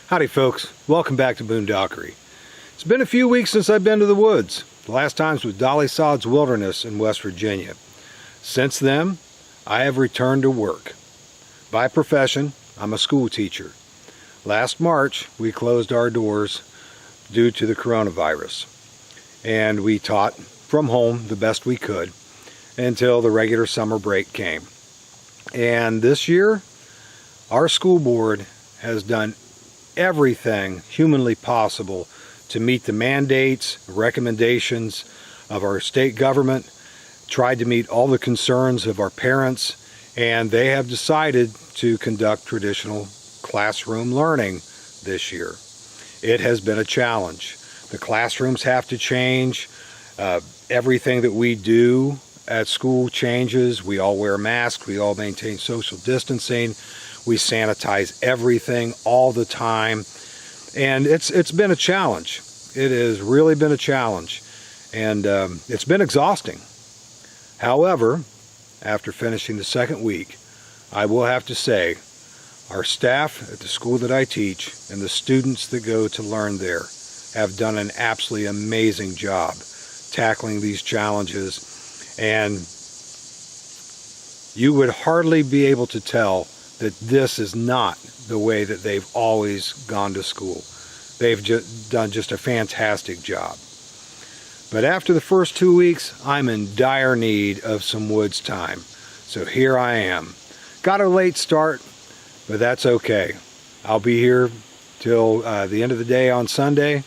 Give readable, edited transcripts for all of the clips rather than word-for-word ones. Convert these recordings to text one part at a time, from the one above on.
Howdy folks, welcome back to Boonedockery. It's been a few weeks since I've been to the woods. The last time was Dolly Sod's Wilderness in West Virginia. Since then, I have returned to work. By profession, I'm a school teacher. Last March, we closed our doors due to the coronavirus. And we taught from home the best we could until the regular summer break came. And this year, our school board has done everything humanly possible to meet the mandates, recommendations of our state government, tried to meet all the concerns of our parents, and they have decided to conduct traditional classroom learning this year. It has been a challenge. The classrooms have to change. Everything that we do at school changes. We all wear masks. We all maintain social distancing. We sanitize everything all the time, and it's been a challenge. It has really been a challenge, and it's been exhausting. However, after finishing the second week, I will have to say our staff at the school that I teach and the students that go to learn there have done an absolutely amazing job tackling these challenges, and you would hardly be able to tell that this is not the way that they've always gone to school. They've done just a fantastic job. But after the first 2 weeks, I'm in dire need of some woods time. So here I am. Got a late start, but that's okay. I'll be here till the end of the day on Sunday.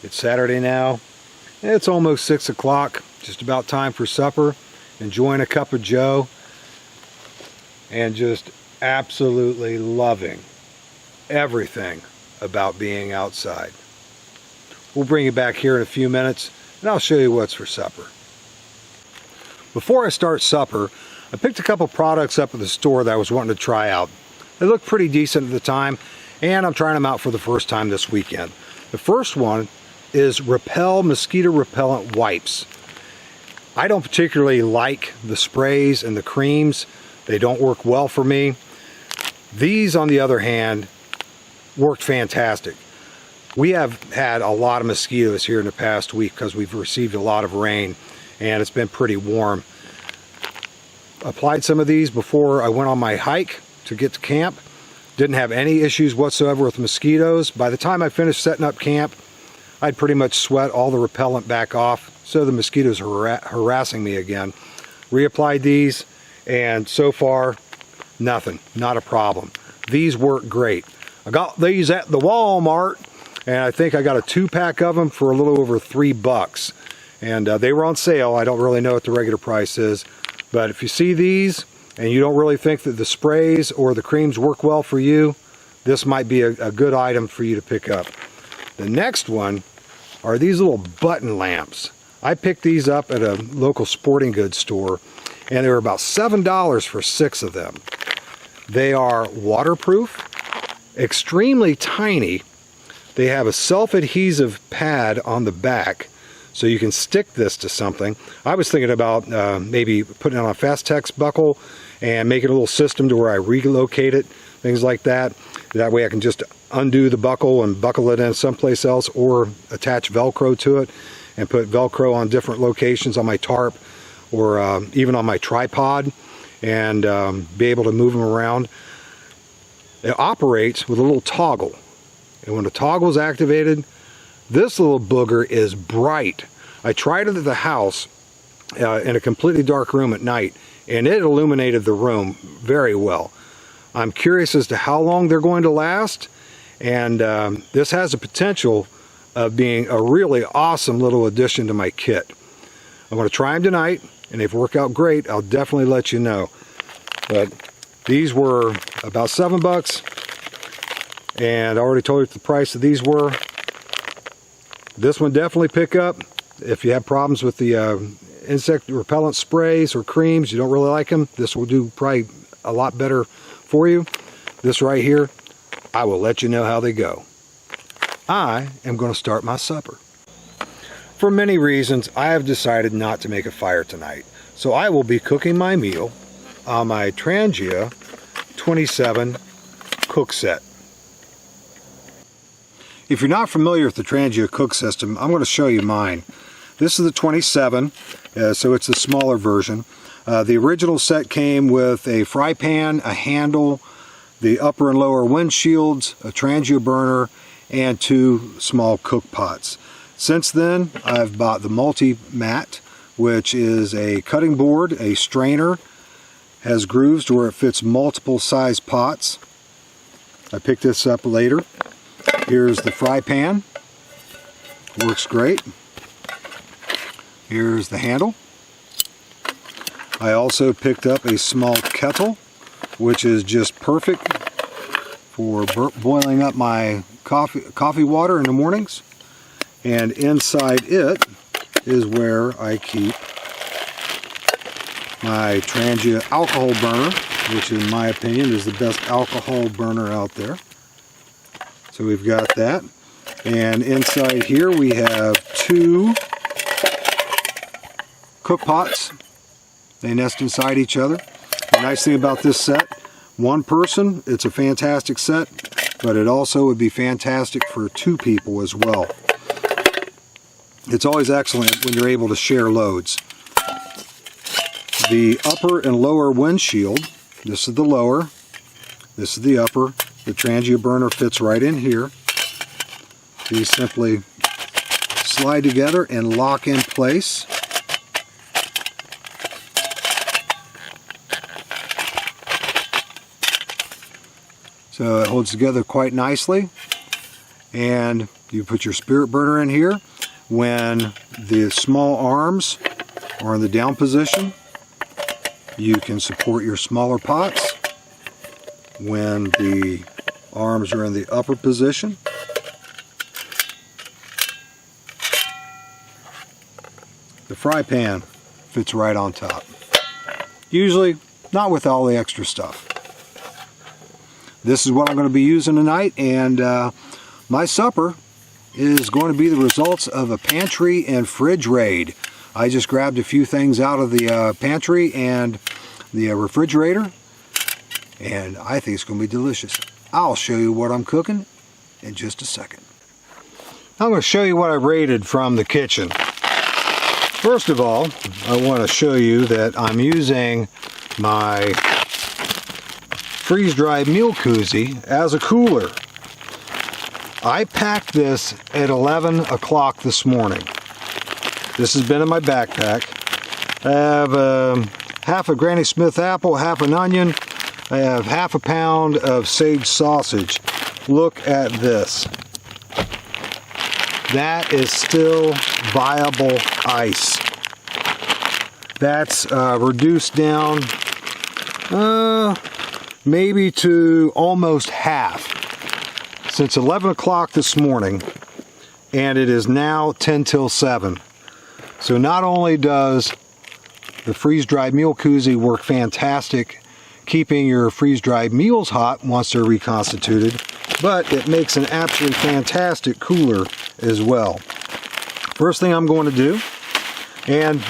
It's Saturday now. It's almost 6 o'clock, just about time for supper. Enjoying a cup of joe and just absolutely loving everything about being outside. We'll bring you back here in a few minutes and I'll show you what's for supper. Before I start supper, I picked a couple products up at the store that I was wanting to try out. They looked pretty decent at the time, and I'm trying them out for the first time this weekend. The first one is Repel mosquito repellent wipes. I don't particularly like the sprays and the creams. They don't work well for me. These, on the other hand, worked fantastic. We have had a lot of mosquitoes here in the past week because we've received a lot of rain and it's been pretty warm. Applied some of these before I went on my hike to get to camp. Didn't have any issues whatsoever with mosquitoes. By the time I finished setting up camp, I'd pretty much sweat all the repellent back off, so the mosquitoes are harassing me again. Reapplied these, and so far, nothing, not a problem. These work great. I got these at the Walmart, and I think I got a 2-pack of them for a little over $3. And they were on sale. I don't really know what the regular price is, but if you see these and you don't really think that the sprays or the creams work well for you, this might be a good item for you to pick up. The next one are these little button lamps. I picked these up at a local sporting goods store, and they were about $7 for 6 of them. They are waterproof, extremely tiny. They have a self-adhesive pad on the back, so you can stick this to something. I was thinking about maybe putting it on a Fastex buckle and making a little system to where I relocate it, things like that. That way I can just undo the buckle and buckle it in someplace else, or attach Velcro to it and put Velcro on different locations on my tarp, or even on my tripod, and be able to move them around. It operates with a little toggle, and when the toggle is activated, this little booger is bright. I tried it at the house in a completely dark room at night, and it illuminated the room very well. I'm curious as to how long they're going to last, and this has the potential of being a really awesome little addition to my kit. I'm going to try them tonight, and if they work out great, I'll definitely let you know. But these were about $7, and I already told you what the price of these were. This one definitely pick up. If you have problems with the insect repellent sprays or creams, you don't really like them, this will do probably a lot better for you. This right here, I will let you know how they go. I am going to start my supper. For many reasons, I have decided not to make a fire tonight, so I will be cooking my meal on my Trangia 27 cook set. If you're not familiar with the Trangia cook system, I'm going to show you mine. This is the 27, so it's the smaller version. The original set came with a fry pan, a handle, the upper and lower windshields, a Trangia burner, and 2 small cook pots. Since then, I've bought the multi-mat, which is a cutting board, a strainer, has grooves to where it fits multiple size pots. I picked this up later. Here's the fry pan, works great. Here's the handle. I also picked up a small kettle, which is just perfect for boiling up my coffee water in the mornings. And inside it is where I keep my Trangia alcohol burner, which in my opinion is the best alcohol burner out there. So we've got that. And inside here we have 2 cook pots. They nest inside each other. The nice thing about this set, one person, it's a fantastic set, but it also would be fantastic for 2 people as well. It's always excellent when you're able to share loads. The upper and lower windshield, this is the lower, this is the upper. The Trangia burner fits right in here. These simply slide together and lock in place. So it holds together quite nicely. And you put your spirit burner in here. When the small arms are in the down position, you can support your smaller pots. When the arms are in the upper position, the fry pan fits right on top. Usually not with all the extra stuff. This is what I'm going to be using tonight, and my supper is going to be the results of a pantry and fridge raid. I just grabbed a few things out of the pantry and the refrigerator, and I think it's going to be delicious. I'll show you what I'm cooking in just a second. I'm going to show you what I raided from the kitchen. First of all, I want to show you that I'm using my freeze-dried meal koozie as a cooler. I packed this at 11 o'clock this morning. This has been in my backpack. I have half a Granny Smith apple, half an onion. I have half a pound of sage sausage. Look at this. That is still viable ice. That's reduced down maybe to almost half since 11 o'clock this morning, and it is now 10 till 7. So not only does the freeze-dried meal koozie work fantastic keeping your freeze-dried meals hot once they're reconstituted, but it makes an absolutely fantastic cooler as well. First thing I'm going to do, and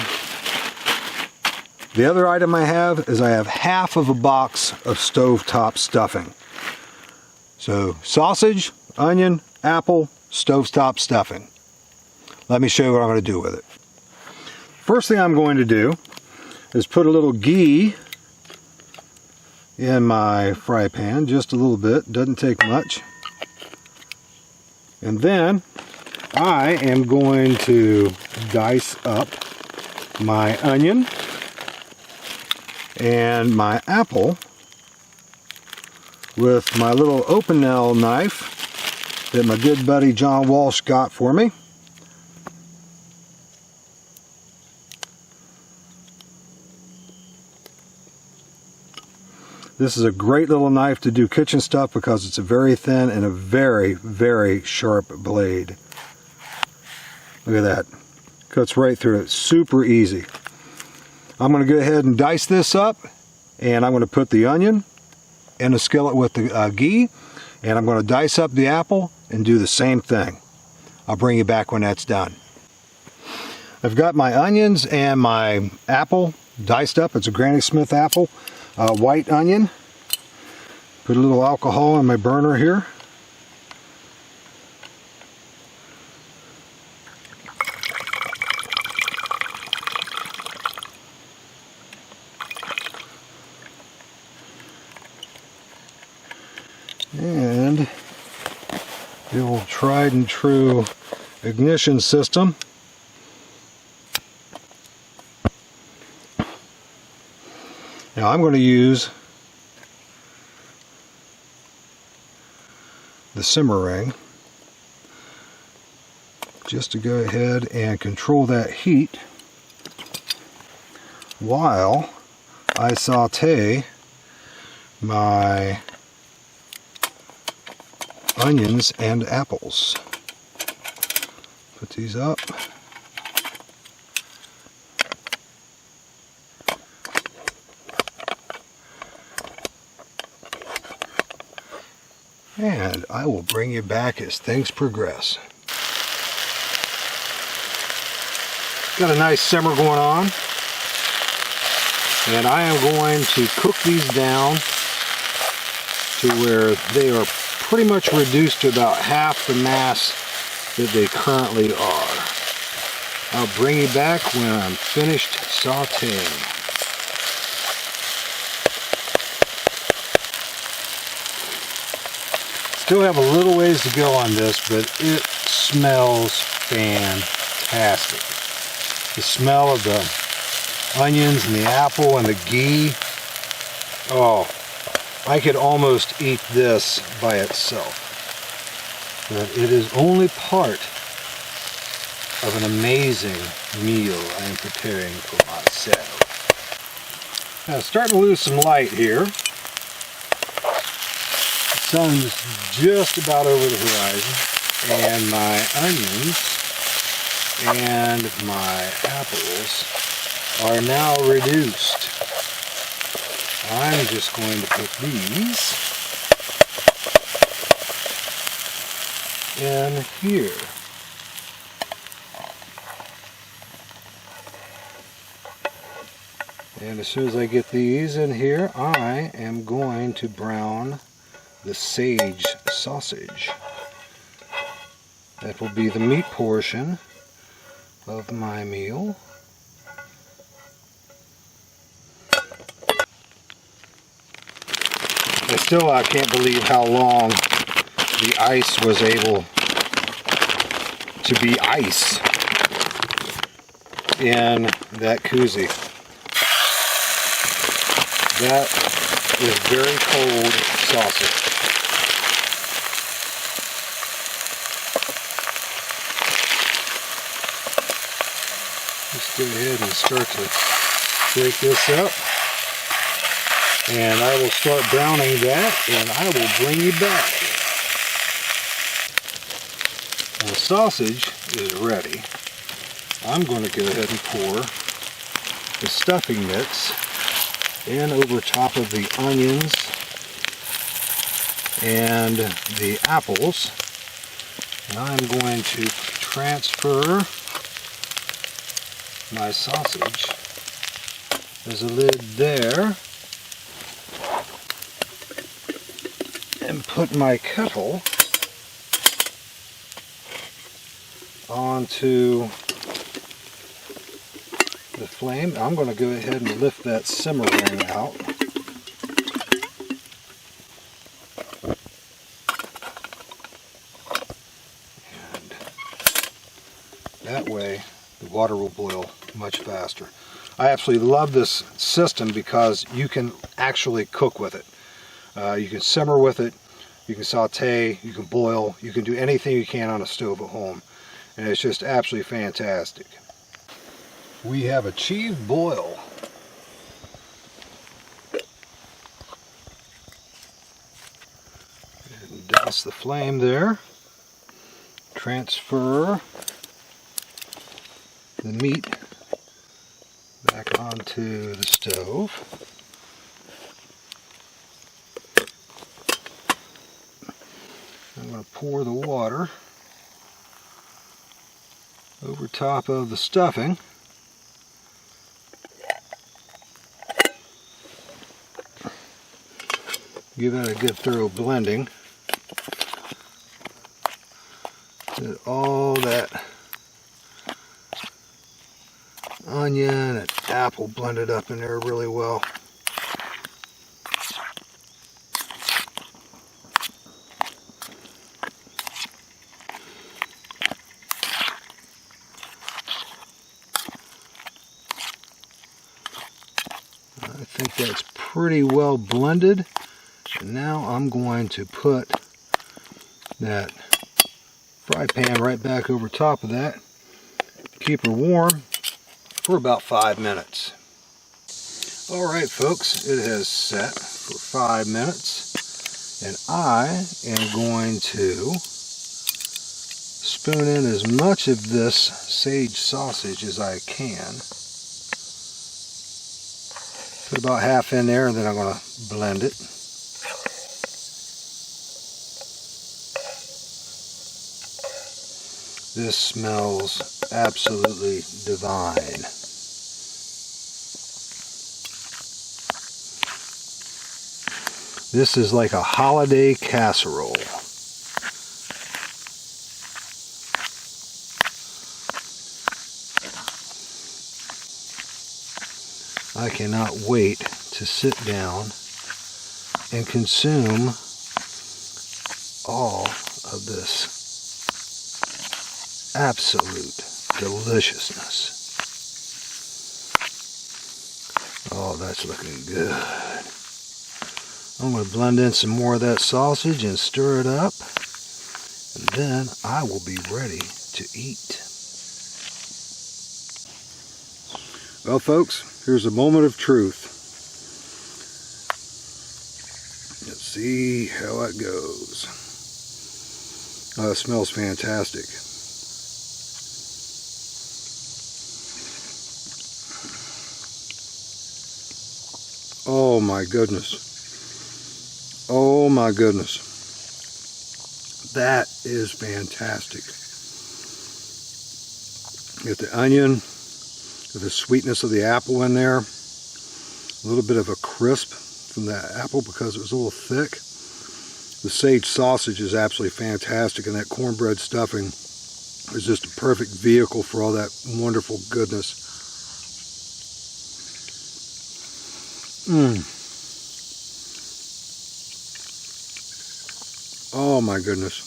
the other item I have is I have half of a box of stovetop stuffing. So sausage, onion, apple, stovetop stuffing. Let me show you what I'm going to do with it. First thing I'm going to do is put a little ghee in my fry pan, just a little bit, doesn't take much. And then I am going to dice up my onion and my apple with my little open nail knife that my good buddy John Walsh got for me. This is a great little knife to do kitchen stuff because it's a very thin and a very, very sharp blade. Look at that. Cuts right through it. Super easy. I'm going to go ahead and dice this up, and I'm going to put the onion in a skillet with the ghee, and I'm going to dice up the apple and do the same thing. I'll bring you back when that's done. I've got my onions and my apple diced up. It's a Granny Smith apple, white onion. Put a little alcohol in my burner here. And the old tried and true ignition system. Now I'm going to use the simmer ring just to go ahead and control that heat while I saute my onions and apples. Put these up. And I will bring you back as things progress. Got a nice simmer going on. And I am going to cook these down to where they are pretty much reduced to about half the mass that they currently are. I'll bring you back when I'm finished sauteing. Still have a little ways to go on this, but it smells fantastic. The smell of the onions and the apple and the ghee. Oh, I could almost eat this by itself. But it is only part of an amazing meal I am preparing for myself. Now, starting to lose some light here. The sun's just about over the horizon, and my onions and my apples are now reduced. I'm just going to put these in here. And as soon as I get these in here, I am going to brown the sage sausage. That will be the meat portion of my meal. I can't believe how long the ice was able to be ice in that koozie. That is very cold sausage. Let's go ahead and start to break this up. And I will start browning that, and I will bring you back. When the sausage is ready, I'm going to go ahead and pour the stuffing mix in over top of the onions and the apples. And I'm going to transfer my sausage. There's a lid there. And put my kettle onto the flame. I'm going to go ahead and lift that simmer ring out. And that way the water will boil much faster. I absolutely love this system because you can actually cook with it. You can simmer with it, you can saute, you can boil, you can do anything you can on a stove at home. And it's just absolutely fantastic. We have achieved boil. And douse the flame there. Transfer the meat back onto the stove. I'm going to pour the water over top of the stuffing. Give that a good thorough blending. Get all that onion and apple blended up in there really well. I think that's pretty well blended. And now I'm going to put that fry pan right back over top of that. Keep her warm for about 5 minutes. Alright folks, it has set for 5 minutes. And I am going to spoon in as much of this sage sausage as I can. Put about half in there, and then I'm going to blend it. This smells absolutely divine. This is like a holiday casserole. I cannot wait to sit down and consume all of this absolute deliciousness. Oh, that's looking good. I'm going to blend in some more of that sausage and stir it up, and then I will be ready to eat. Well folks, here's a moment of truth. Let's see how it goes. Oh, it smells fantastic. Oh my goodness. Oh my goodness. That is fantastic. Get the onion, the sweetness of the apple in there, a little bit of a crisp from the apple because it was a little thick. The sage sausage is absolutely fantastic, and that cornbread stuffing is just a perfect vehicle for all that wonderful goodness. Oh my goodness.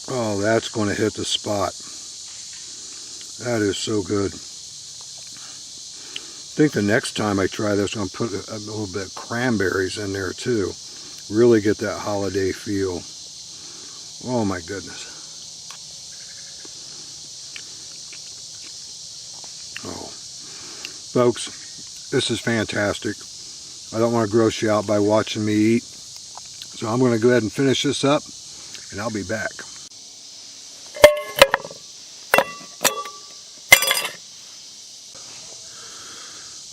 Oh, that's going to hit the spot. That is so good. I think the next time I try this, I'm going to put a little bit of cranberries in there too. Really get that holiday feel. Oh my goodness. Oh, folks, this is fantastic. I don't want to gross you out by watching me eat. So I'm going to go ahead and finish this up, and I'll be back.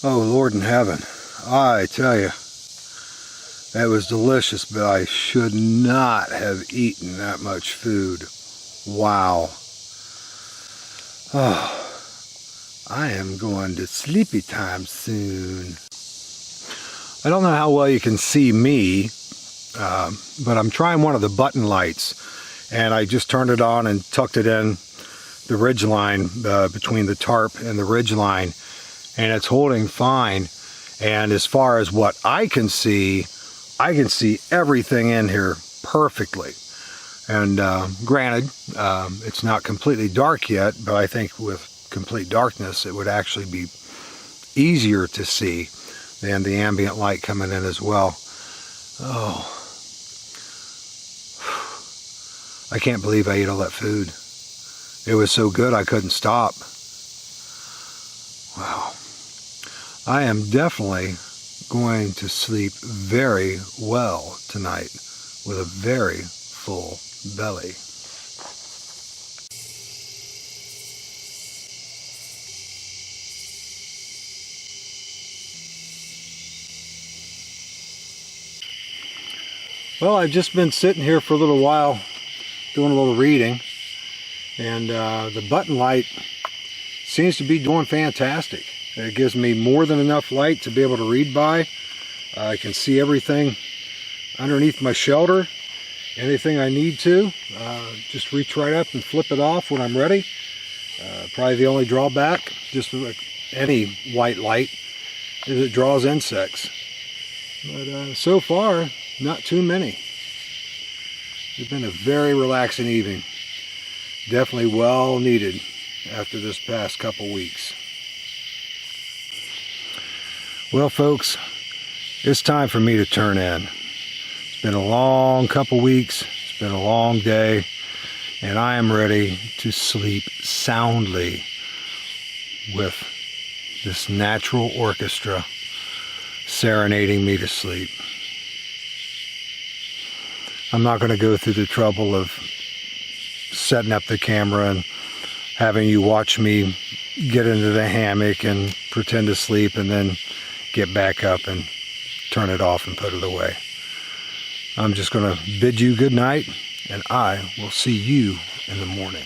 Oh, Lord in heaven, I tell you, that was delicious, but I should not have eaten that much food. Wow. Oh, I am going to sleepy time soon. I don't know how well you can see me, but I'm trying one of the button lights, and I just turned it on and tucked it in the ridge line between the tarp and the ridge line, and it's holding fine. And as far as what I can see everything in here perfectly. And granted, it's not completely dark yet, but I think with complete darkness it would actually be easier to see than the ambient light coming in as well. Oh, I can't believe I ate all that food. It was so good I couldn't stop. Wow. I am definitely going to sleep very well tonight with a very full belly. Well, I've just been sitting here for a little while doing a little reading, and the button light seems to be doing fantastic. It gives me more than enough light to be able to read by. I can see everything underneath my shelter, anything I need to. Just reach right up and flip it off when I'm ready. Probably the only drawback, just with any white light, is it draws insects. But so far, not too many. It's been a very relaxing evening. Definitely well needed after this past couple weeks. Well, folks, it's time for me to turn in. It's been a long couple weeks. It's been a long day, and I am ready to sleep soundly with this natural orchestra serenading me to sleep. I'm not going to go through the trouble of setting up the camera and having you watch me get into the hammock and pretend to sleep and then get back up and turn it off and put it away. I'm just going to bid you good night, and I will see you in the morning.